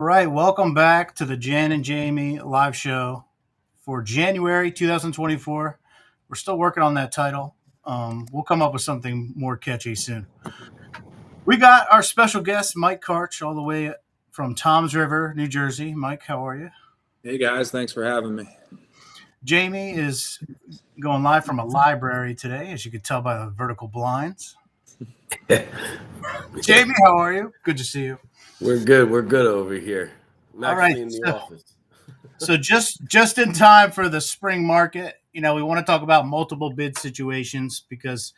All right, welcome back to the Jan and Jamie live show for January 2024. We're still working on that title. We'll come up with something more catchy soon. We got our special guest, Mike Karch, all the way from Toms River, New Jersey. Mike, how are you? Hey guys, thanks for having me. Jamie is going live from a library today, as you can tell by the vertical blinds. Jamie, how are you? Good to see you. We're good. We're good over here. I'm All right, actually in the so office. just in time for the spring market. We want to talk about multiple bid situations because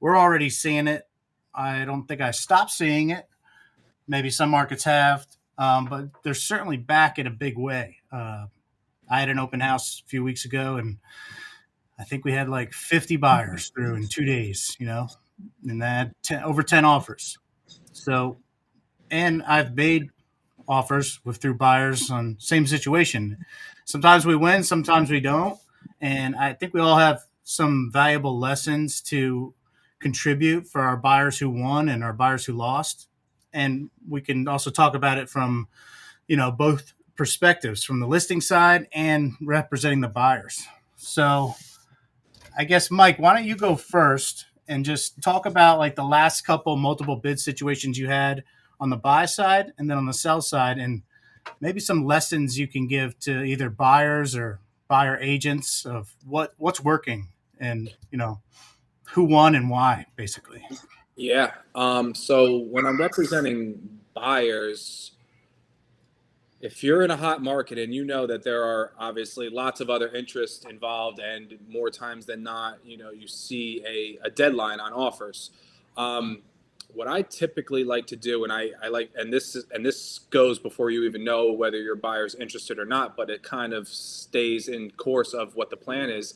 we're already seeing it. I don't think I stopped seeing it. Maybe some markets have, but they're certainly back in a big way. I had an open house a few weeks ago, and I think we had like 50 buyers through in 2 days. And that over 10 offers. So, and I've made offers with through buyers on same situation. Sometimes we win, sometimes we don't, and I think we all have some valuable lessons to contribute for our buyers who won and our buyers who lost. And we can also talk about it from both perspectives, from the listing side and representing the buyers. So I guess Mike, why don't you go first and just talk about like the last couple multiple bid situations you had on the buy side and then on the sell side, and maybe some lessons you can give to either buyers or buyer agents of what's working and who won and why, basically. Yeah. So when I'm representing buyers, if you're in a hot market and you know that there are obviously lots of other interests involved, and more times than not, you see a deadline on offers. What I typically like to do, and I like, and this goes before you even know whether your buyer's interested or not, but it kind of stays in course of what the plan is.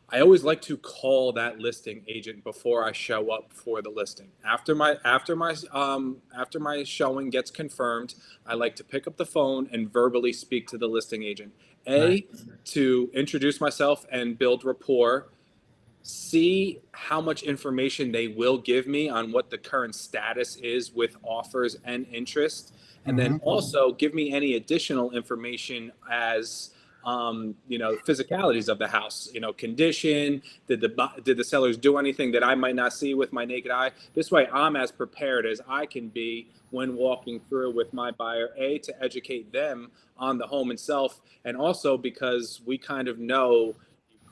I always like to call that listing agent before I show up for the listing. After my showing gets confirmed, I like to pick up the phone and verbally speak to the listing agent. Right. To introduce myself and build rapport. See how much information they will give me on what the current status is with offers and interest, and then Mm-hmm. also give me any additional information as physicalities of the house, condition. Did the sellers do anything that I might not see with my naked eye? This way, I'm as prepared as I can be when walking through with my buyer, to educate them on the home itself, and also because we kind of know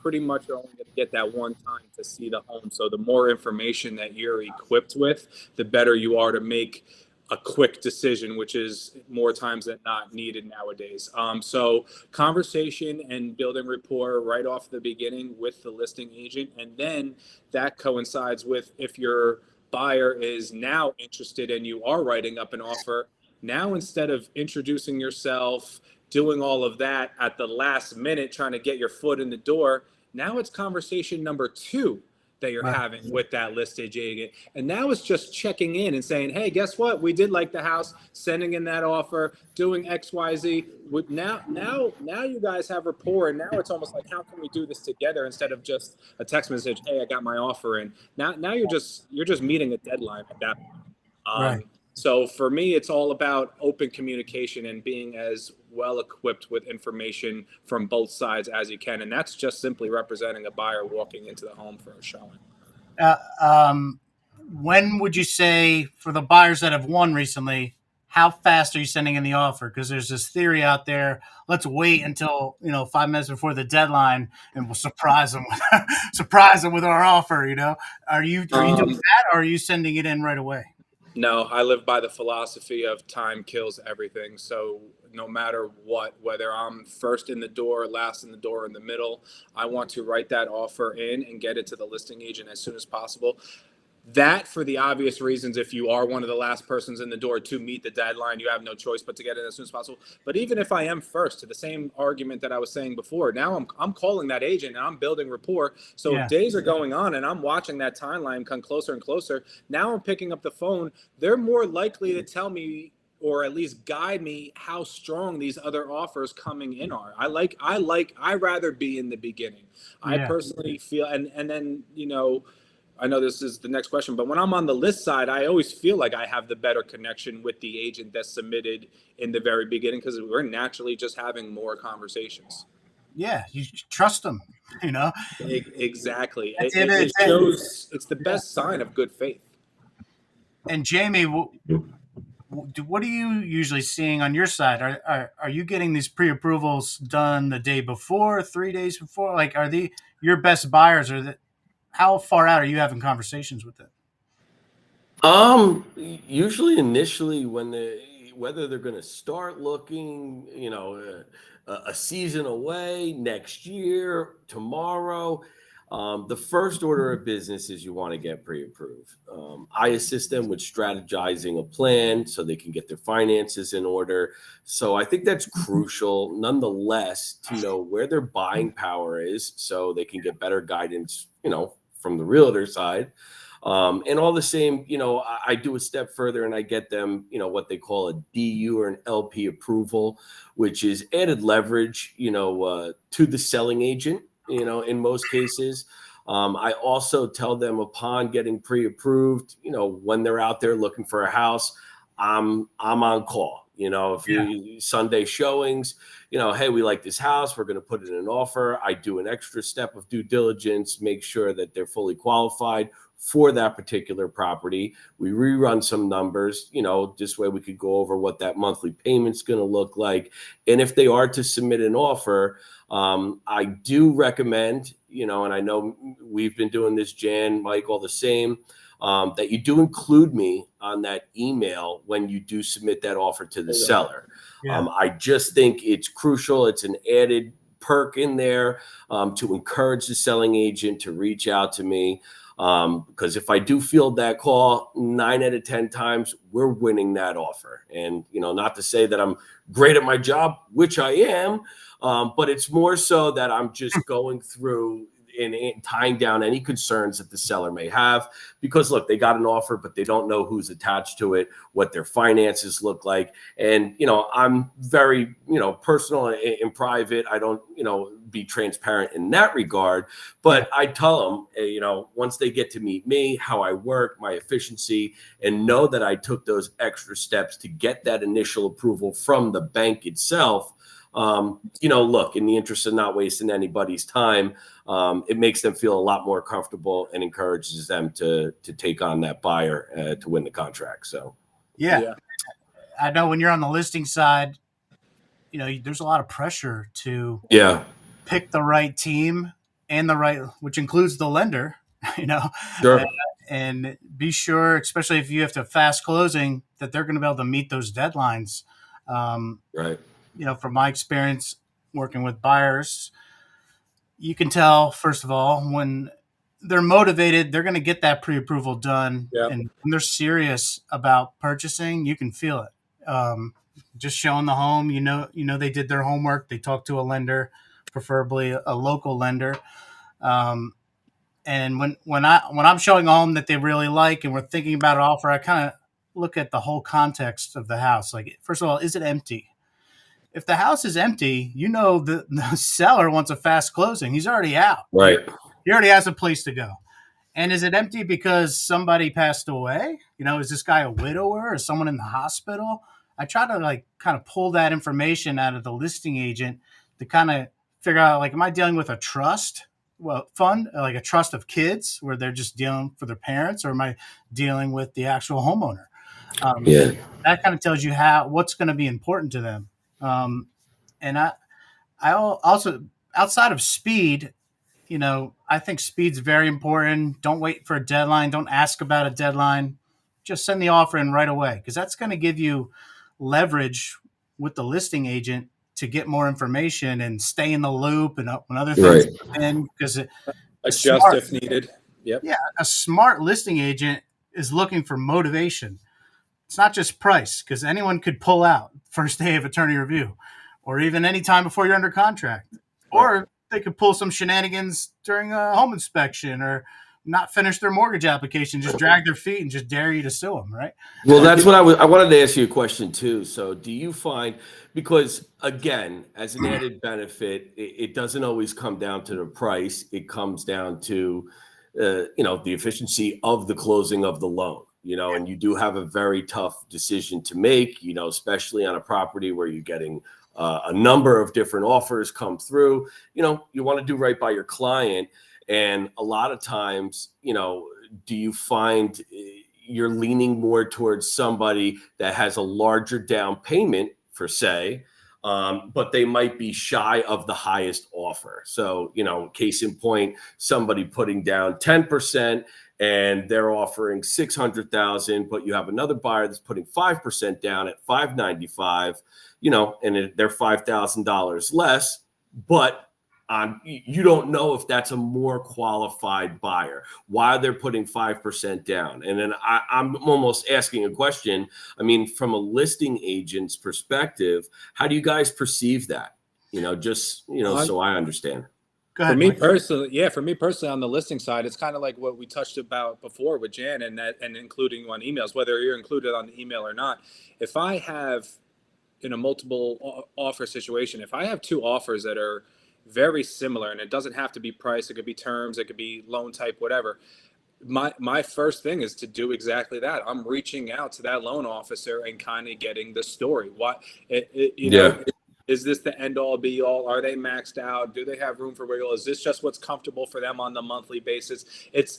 pretty much are only going to get that one time to see the home. So the more information that you're equipped with, the better you are to make a quick decision, which is more times than not needed nowadays. So conversation and building rapport right off the beginning with the listing agent. And then that coincides with, if your buyer is now interested and you are writing up an offer, now instead of introducing yourself, doing all of that at the last minute, trying to get your foot in the door, now it's conversation number two that you're Right. having with that listed agent. And now it's just checking in and saying, hey, guess what? We did like the house, sending in that offer, doing XYZ. Now you guys have rapport, and now it's almost like, how can we do this together, instead of just a text message, hey, I got my offer in. Now you're just meeting a deadline at that point. Right. So for me, it's all about open communication and being as well equipped with information from both sides as you can. And that's just simply representing a buyer walking into the home for a showing. Uh, um, when would you say for the buyers that have won recently? How fast are you sending in the offer? Because there's this theory out there. Let's wait until 5 minutes before the deadline, and we'll surprise them with surprise them with our offer. Are you doing Um, that, or are you sending it in right away? no, I live by the philosophy of time kills everything. So no matter what, whether I'm first in the door, last in the door, in the middle, I want to write that offer in and get it to the listing agent as soon as possible. That, for the obvious reasons, if you are one of the last persons in the door to meet the deadline, you have no choice but to get it as soon as possible. But even if I am first, to the same argument that I was saying before, now I'm calling that agent and I'm building rapport. So if Yeah. days are going on and I'm watching that timeline come closer and closer, now I'm picking up the phone. They're more likely to tell me, or at least guide me, how strong these other offers coming in are. I rather be in the beginning. I Yeah. personally feel, and then I know this is the next question, but when I'm on the list side, I always feel like I have the better connection with the agent that submitted in the very beginning because we're naturally just having more conversations. Yeah, you trust them. You know, Exactly. at It, the end it, of the it day. shows it's the Yeah. best sign of good faith. And Jamie, what are you usually seeing on your side? Are you getting these pre-approvals done the day before, 3 days before? Like, are they your best buyers? How far out are you having conversations with them? Usually initially when whether they're going to start looking, a season away, next year, tomorrow. The first order of business is you want to get pre-approved. I assist them with strategizing a plan so they can get their finances in order. So I think that's crucial, nonetheless, to know where their buying power is so they can get better guidance, from the realtor side. And all the same, I do a step further and I get them, what they call a DU or an LP approval, which is added leverage, to the selling agent, in most cases. I also tell them upon getting pre-approved, when they're out there looking for a house, I'm on call. If Yeah. you Sunday showings, hey, we like this house, we're going to put in an offer. I do an extra step of due diligence, make sure that they're fully qualified for that particular property. We rerun some numbers, this way we could go over what that monthly payment's going to look like. And if they are to submit an offer, I do recommend, and I know we've been doing this, Jan, Mike, all the same, that you do include me on that email when you do submit that offer to the seller. Yeah. I just think it's crucial. It's an added perk in there to encourage the selling agent to reach out to me. Because if I do field that call 9 out of 10 times, we're winning that offer. And, not to say that I'm great at my job, which I am, but it's more so that I'm just going through and tying down any concerns that the seller may have. Because look, they got an offer, but they don't know who's attached to it, what their finances look like. And, I'm very, personal and private. I don't, be transparent in that regard. But I tell them, once they get to meet me, how I work, my efficiency, and know that I took those extra steps to get that initial approval from the bank itself. Look, in the interest of not wasting anybody's time, it makes them feel a lot more comfortable and encourages them to take on that buyer to win the contract. So, Yeah. I know when you're on the listing side, there's a lot of pressure to yeah, pick the right team and which includes the lender, you know, sure, and be sure, especially if you have to fast closing, that they're going to be able to meet those deadlines. right, From my experience working with buyers, you can tell, first of all, when they're motivated, they're going to get that pre-approval done. Yep. And when they're serious about purchasing, you can feel it. Just showing the home, they did their homework. They talked to a lender, preferably a local lender. And when I'm showing a home that they really like and we're thinking about an offer, I kind of look at the whole context of the house. Like, first of all, is it empty? If the house is empty, the seller wants a fast closing. He's already out. right, He already has a place to go. And is it empty because somebody passed away? Is this guy a widower or someone in the hospital? I try to kind of pull that information out of the listing agent to kind of figure out, am I dealing with a trust fund, like a trust of kids where they're just dealing for their parents, or am I dealing with the actual homeowner? yeah, That kind of tells you what's going to be important to them. And I also, outside of speed, I think speed's very important. Don't wait for a deadline. Don't ask about a deadline. Just send the offer in right away, because that's going to give you leverage with the listing agent to get more information and stay in the loop and when other things right, come in. Because Adjust if needed. Yep. a smart listing agent is looking for motivation. It's not just price, because anyone could pull out first day of attorney review, or even any time before you're under contract, or they could pull some shenanigans during a home inspection, or not finish their mortgage application, just drag their feet and just dare you to sue them, right? Well, that's what I wanted to ask you a question too. So do you find, because again, as an added benefit, it doesn't always come down to the price. It comes down to the efficiency of the closing of the loan. And you do have a very tough decision to make, especially on a property where you're getting a number of different offers come through. You want to do right by your client. And a lot of times, do you find you're leaning more towards somebody that has a larger down payment, per se, but they might be shy of the highest offer? So, case in point, somebody putting down 10% and they're offering 600,000, but you have another buyer that's putting 5% down at 595, and they're $5,000 less, but you don't know if that's a more qualified buyer, why they're putting 5% down. And then I'm almost asking a question. I mean, from a listing agent's perspective, how do you guys perceive that? So I understand. Go ahead, For me Mike. personally, on the listing side, it's kind of like what we touched about before with Jan, and including on emails, whether you're included on the email or not. If I have, in a multiple offer situation, if I have two offers that are very similar, and it doesn't have to be price, it could be terms, it could be loan type, whatever, my first thing is to do exactly that. I'm reaching out to that loan officer and kind of getting the story. Is this the end all be all? Are they maxed out? Do they have room for wiggle? Is this just what's comfortable for them on the monthly basis? It's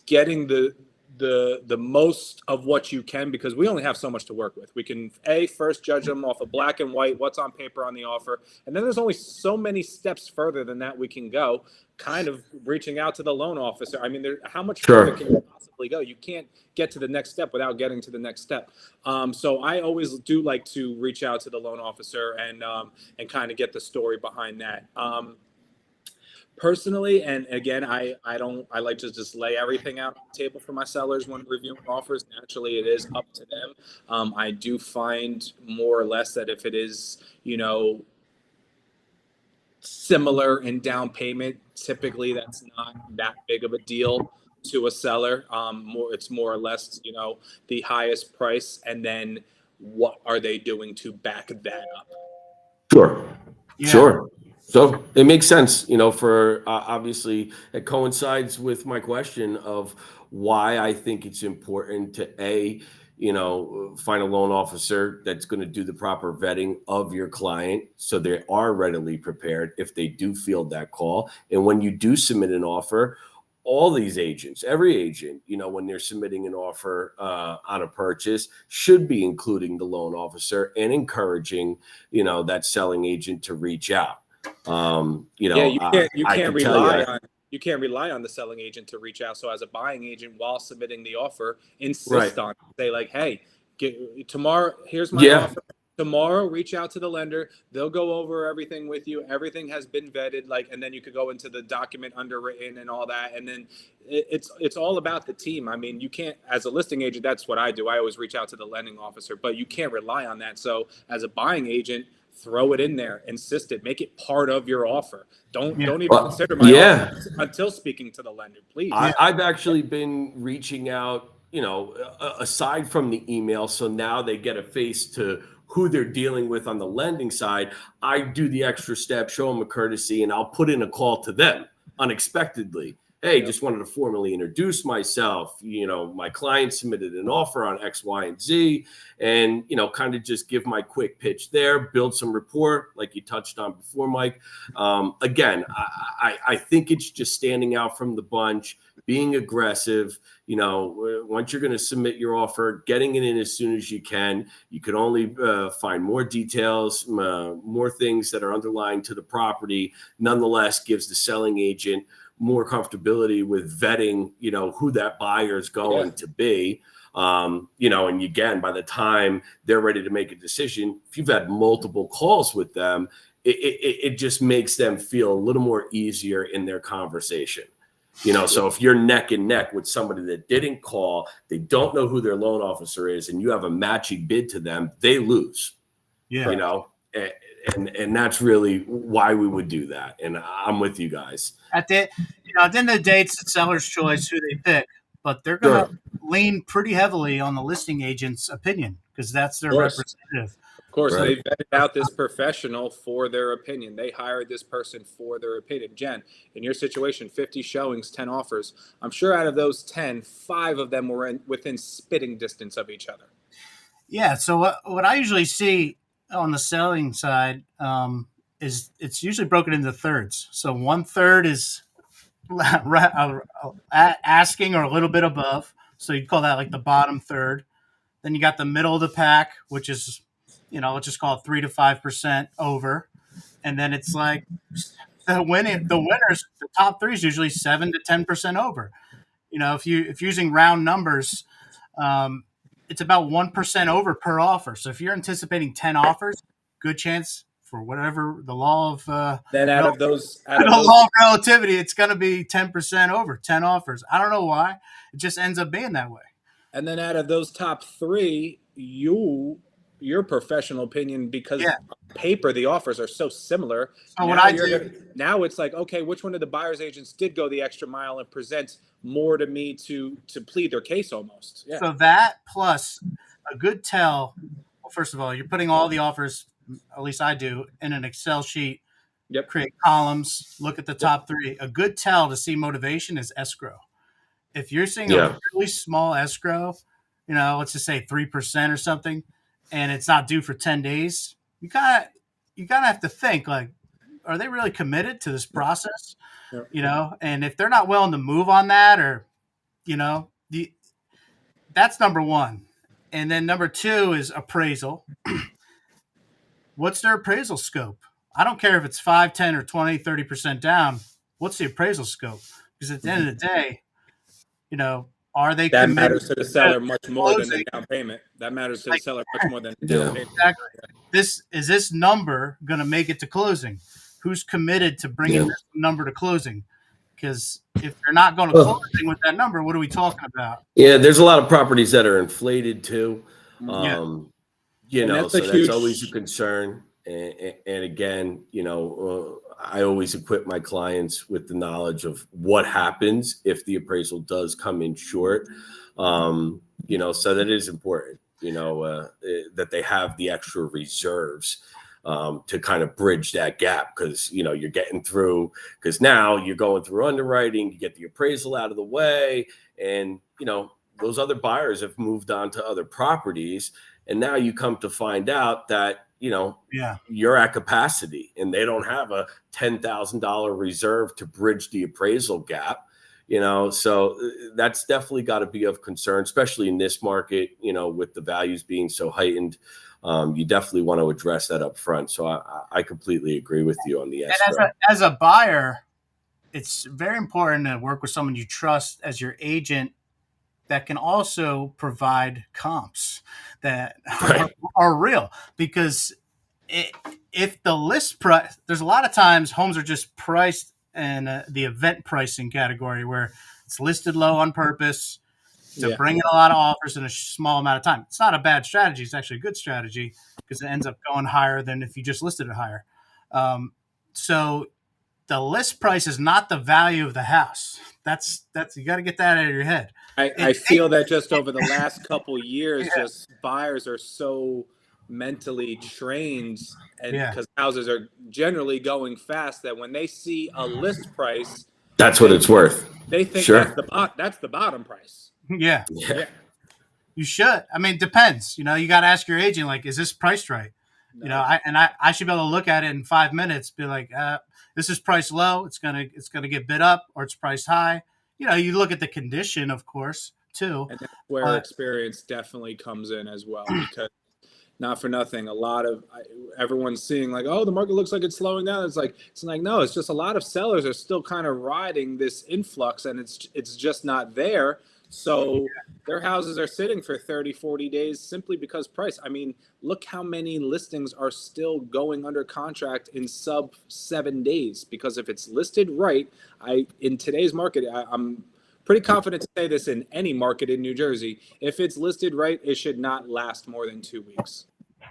getting the most of what you can, because we only have so much to work with. We can first judge them off of black and white, what's on paper on the offer, and then there's only so many steps further than that we can go, kind of reaching out to the loan officer. I mean, how much further can you possibly go? You can't get to the next step without getting to the next step. So I always do like to reach out to the loan officer and kind of get the story behind that. Personally, and again, I like to just lay everything out on the table for my sellers when reviewing offers. Naturally, it is up to them. I do find more or less that if it is, similar in down payment, typically that's not that big of a deal to a seller. It's more or less, the highest price, and then what are they doing to back that up? Sure. Yeah. Sure. So it makes sense, for obviously it coincides with my question of why I think it's important to find a loan officer that's going to do the proper vetting of your client, so they are readily prepared if they do field that call. And when you do submit an offer, all these agents, every agent, when they're submitting an offer on a purchase, should be including the loan officer and encouraging, that selling agent to reach out. You can't rely on the selling agent to reach out. So as a buying agent, while submitting the offer, insist on it. Say like, hey, tomorrow, here's my offer. Tomorrow, reach out to the lender. They'll go over everything with you. Everything has been vetted, and then you could go into the document underwritten and all that. And then it's all about the team. I mean, you can't, as a listing agent, that's what I do. I always reach out to the lending officer, but you can't rely on that. So as a buying agent, throw it in there, insist it, make it part of your offer. Don't even consider my offer until speaking to the lender, please. I've actually been reaching out, aside from the email. So now they get a face to who they're dealing with on the lending side. I do the extra step, show them a courtesy, and I'll put in a call to them unexpectedly. Hey, just wanted to formally introduce myself. My client submitted an offer on X, Y, and Z, and, kind of just give my quick pitch there, build some rapport like you touched on before, Mike. Again, I think it's just standing out from the bunch, being aggressive. Once you're going to submit your offer, getting it in as soon as you can. You can only find more details, more things that are underlying to the property. Nonetheless, gives the selling agent more comfortability with vetting, who that buyer is going to be. And again, by the time they're ready to make a decision, if you've had multiple calls with them, it just makes them feel a little more easier in their conversation. So if you're neck and neck with somebody that didn't call, they don't know who their loan officer is, and you have a matching bid to them, they lose. And that's really why we would do that. And I'm with you guys. At the end of the day, it's the seller's choice who they pick. but they're going to lean pretty heavily on the listing agent's opinion because that's their representative. Of course, Right. they vetted out this professional for their opinion. They hired this person for their opinion. Jen, in your situation, 50 showings, 10 offers. I'm sure out of those 10, 5 of them were within spitting distance of each other. Yeah. So what I usually see on the selling side is it's usually broken into thirds. So 1/3 is asking or a little bit above. So you'd call that like the bottom third. Then you got the middle of the pack, which is, let's just call it 3 to 5% over. And then it's like the winners, the top three is usually 7 to 10% over. If you're using round numbers, it's about 1% over per offer. So if you're anticipating 10 offers, good chance for whatever the law of then out of those law of relativity, it's going to be 10% over 10 offers. I don't know why. It just ends up being that way. And then out of those top 3, your professional opinion, because on paper the offers are so similar. So what I do now, it's like, okay, which one of the buyer's agents did go the extra mile and present more to me to plead their case almost? Yeah. So that plus a good tell. Well, first of all, you're putting all the offers, at least I do, in an Excel sheet. Yep. Create columns. Look at the top 3. A good tell to see motivation is escrow. If you're seeing a really small escrow, let's just say 3% or something, and it's not due for 10 days, you gotta have to think, like, are they really committed to this process? And if they're not willing to move on that, or that's number one. And then number 2 is appraisal. What's their appraisal scope? I don't care if it's 5, 10, or 20, 30% down. What's the appraisal scope? Because at the end of the day, are they that committed? matters to the seller much more than the down payment. That matters to the seller much more than the down payment. Exactly. This number going to make it to closing? Who's committed to bringing this number to closing? Because if they're not going to closing with that number, what are we talking about? Yeah, there's a lot of properties that are inflated too. So that's always a concern. And again, I always equip my clients with the knowledge of what happens if the appraisal does come in short. So that is important, that they have the extra reserves to kind of bridge that gap, because, you're getting through, because now you're going through underwriting, you get the appraisal out of the way, and, those other buyers have moved on to other properties. And now you come to find out that, you're at capacity and they don't have a $10,000 reserve to bridge the appraisal gap, so that's definitely got to be of concern, especially in this market, with the values being so heightened. You definitely want to address that up front. So I completely agree with you on the escrow. And as a buyer, it's very important to work with someone you trust as your agent that can also provide comps that are real. Because if the list price, there's a lot of times homes are just priced in the event pricing category, where it's listed low on purpose to bring in a lot of offers in a small amount of time. It's not a bad strategy. It's actually a good strategy because it ends up going higher than if you just listed it higher. So the list price is not the value of the house. That's you got to get that out of your head. I feel that just over the last couple years, just buyers are so mentally trained, and because houses are generally going fast, that when they see a list price, that's what it's worth. They think that's the bottom price. Yeah. You should. I mean, it depends. You got to ask your agent, like, is this priced right? No. I should be able to look at it in 5 minutes, be like, this is priced low. It's gonna get bid up, or it's priced high. You look at the condition, of course, too. And that's where experience definitely comes in as well, because not for nothing, everyone's seeing like, oh, the market looks like it's slowing down. It's like no, it's just a lot of sellers are still kind of riding this influx, and it's just not there. So their houses are sitting for 30, 40 days simply because price. I mean, look how many listings are still going under contract in sub 7 days, because if it's listed right, in today's market, I'm pretty confident to say this in any market in New Jersey, if it's listed right, it should not last more than 2 weeks.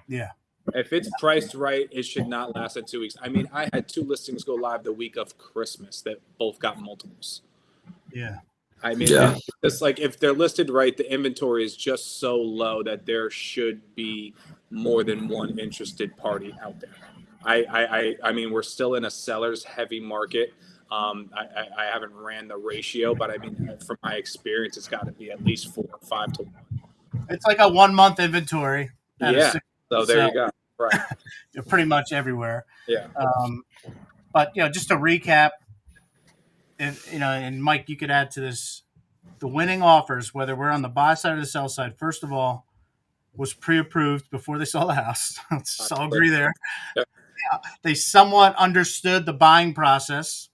Yeah. If it's priced right, it should not last at 2 weeks. I mean, I had 2 listings go live the week of Christmas that both got multiples. Yeah. I mean, Yeah. it's like if they're listed right, the inventory is just so low that there should be more than one interested party out there. I mean, we're still in a seller's heavy market. I haven't ran the ratio, but I mean, from my experience, it's got to be at least 4 or 5 to 1. It's like a 1 month inventory at a Yeah. six, So there you go. Right. pretty much everywhere. Yeah. But just to recap, if, and Mike, you could add to this: the winning offers, whether we're on the buy side or the sell side, first of all, was pre-approved before they saw the house. Let's all agree there. Yeah. They somewhat understood the buying process,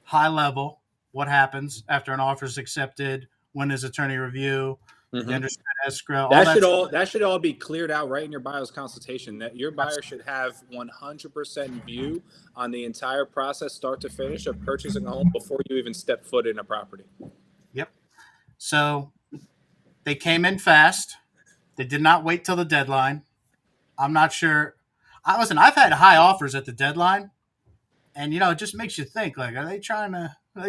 high level, what happens after an offer is accepted, when is attorney review, they understood escrow. That should all be cleared out right in your buyer's consultation. That your buyer should have 100% view on the entire process, start to finish, of purchasing a home before you even step foot in a property. Yep. So they came in fast. They did not wait till the deadline. I'm not sure. I've had high offers at the deadline, and it just makes you think, like, are they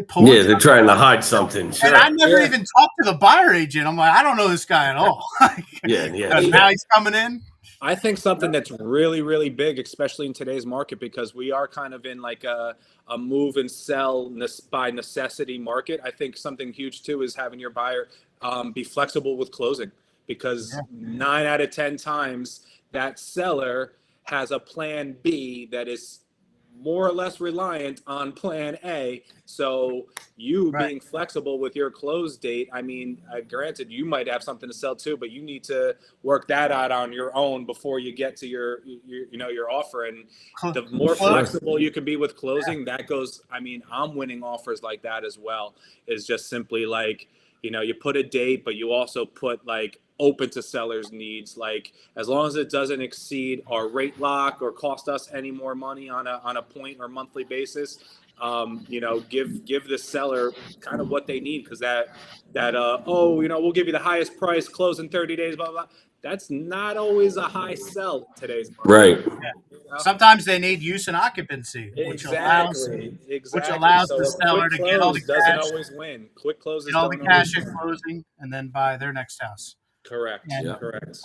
pulling? Yeah, they're trying to hide something. Sure. And I never even talked to the buyer agent. I'm like, I don't know this guy at all. Yeah. Now he's coming in. I think something that's really, really big, especially in today's market, because we are kind of in like a move and sell by necessity market. I think something huge too is having your buyer be flexible with closing, because 9 out of 10 times that seller has a plan B that is more or less reliant on plan A. So you being flexible with your close date, I mean, granted, you might have something to sell too, but you need to work that out on your own before you get to your offer. And the more flexible you can be with closing, that goes, I mean, I'm winning offers like that as well. Is just simply like, you put a date, but you also put like open to sellers' needs. Like, as long as it doesn't exceed our rate lock or cost us any more money on a point or monthly basis, give the seller kind of what they need, because we'll give you the highest price, close in 30 days, blah blah. That's not always a high sell in today's market. Right. Sometimes they need use and occupancy, which allows the seller to get all the cash. Doesn't always win. Quick closes get all the cash at closing and then buy their next house. Correct. Correct.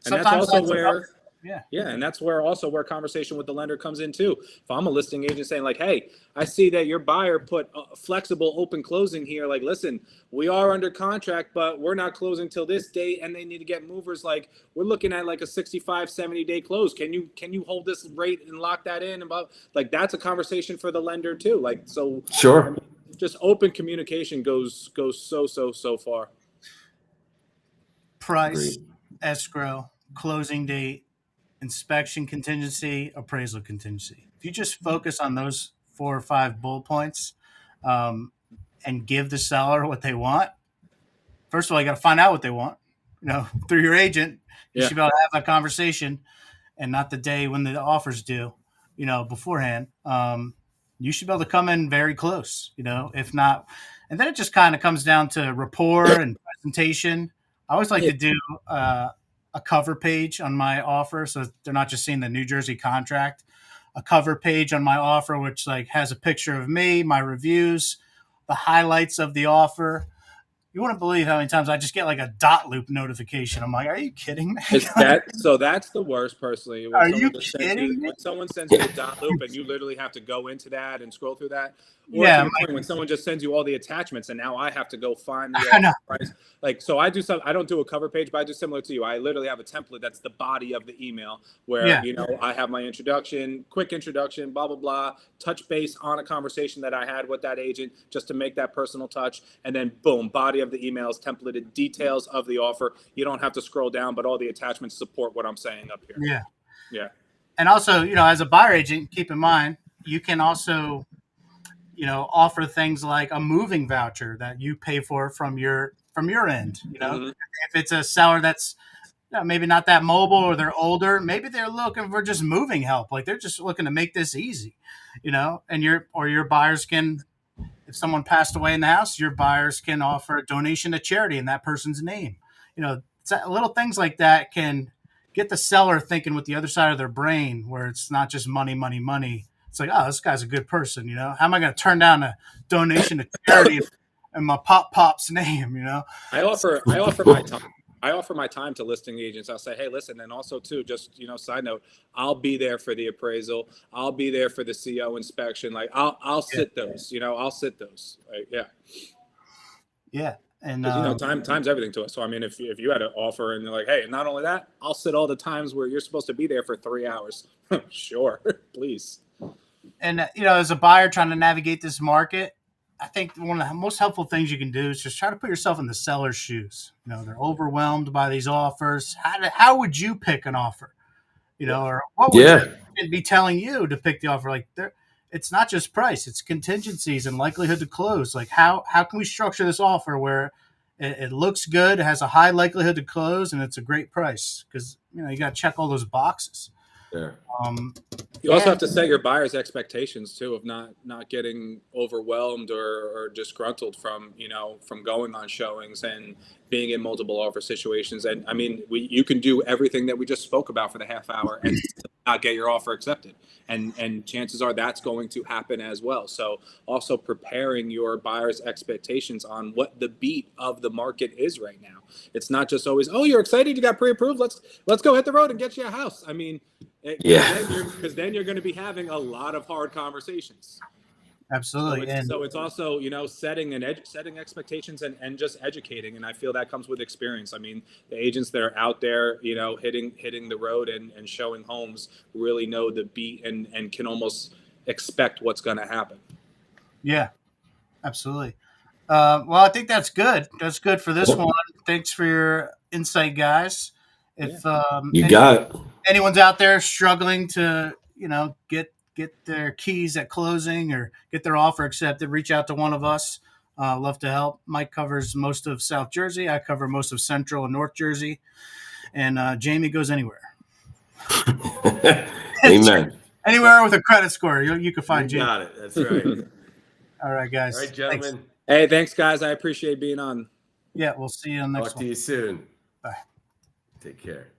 And that's where conversation with the lender comes in too. If I'm a listing agent saying like, hey, I see that your buyer put a flexible open closing here. Like, listen, we are under contract, but we're not closing till this date, and they need to get movers. Like, we're looking at like a 65, 70-day close. Can you hold this rate and lock that in? About like, that's a conversation for the lender too. Like, so sure. I mean, just open communication goes so far. Price, escrow, closing date, inspection contingency, appraisal contingency. If you just focus on those 4 or 5 bullet points, and give the seller what they want, first of all, you got to find out what they want. Through your agent, you should be able to have that conversation, and not the day when the offer's due, beforehand. You should be able to come in very close, if not. And then it just kind of comes down to rapport and presentation. I always like to do a cover page on my offer, so they're not just seeing the New Jersey contract. A cover page on my offer, which like has a picture of me, my reviews, the highlights of the offer. You wouldn't believe how many times I just get like a dot loop notification. I'm like, are you kidding me? So that's the worst, personally. Are you kidding me? When someone sends you a dot loop and you literally have to go into that and scroll through that. Or when someone just sends you all the attachments and now I have to go find the price. Like, so I don't do a cover page, but I do similar to you. I literally have a template that's the body of the email where, I have my introduction, quick introduction, blah, blah, blah, touch base on a conversation that I had with that agent just to make that personal touch. And then boom, body of the email is templated, details of the offer. You don't have to scroll down, but all the attachments support what I'm saying up here. Yeah. And also, as a buyer agent, keep in mind, you can also, offer things like a moving voucher that you pay for from your end. If it's a seller that's maybe not that mobile, or they're older, maybe they're looking for just moving help. Like, they're just looking to make this easy, and your buyers can, if someone passed away in the house, your buyers can offer a donation to charity in that person's name. Little things like that can get the seller thinking with the other side of their brain, where it's not just money, money, money. It's like, oh, this guy's a good person. How am I going to turn down a donation to charity my pop's name, you know. I offer my time. I offer my time to listing agents. I'll say, hey, listen, and also too, just side note, I'll be there for the appraisal. I'll be there for the CO inspection. Like I'll sit those. I'll sit those. Like, yeah. Yeah, and time's everything to us. So I mean, if you had an offer and they're like, hey, not only that, I'll sit all the times where you're supposed to be there for 3 hours. Sure, please. And as a buyer trying to navigate this market, I think one of the most helpful things you can do is just try to put yourself in the seller's shoes. They're overwhelmed by these offers. How would you pick an offer? Or what would you be telling you to pick the offer? Like, it's not just price; it's contingencies and likelihood to close. Like, how can we structure this offer where it looks good, it has a high likelihood to close, and it's a great price? Because you got to check all those boxes. Yeah. You also have to set your buyer's expectations too, of not getting overwhelmed or disgruntled from going on showings and being in multiple offer situations. And I mean, you can do everything that we just spoke about for the half hour and not get your offer accepted. And chances are that's going to happen as well. So also preparing your buyer's expectations on what the beat of the market is right now. It's not just always, oh, you're excited, you got pre-approved, let's go hit the road and get you a house. I mean, because then you're going to be having a lot of hard conversations. Absolutely. So it's also, setting expectations and just educating. And I feel that comes with experience. I mean, the agents that are out there, hitting the road and showing homes really know the beat and can almost expect what's going to happen. Yeah, absolutely. Well, I think that's good. That's good for this one. Thanks for your insight, guys. If anyone's out there struggling to, get their keys at closing or get their offer accepted, reach out to one of us. Love to help. Mike covers most of South Jersey. I cover most of Central and North Jersey. And Jamie goes anywhere. Amen. Anywhere with a credit score, you can find Jamie. Got it. That's right. All right, guys. All right, gentlemen. Thanks. Hey, thanks, guys. I appreciate being on. Yeah, we'll see you on the next one. Talk to you soon. Bye. Take care.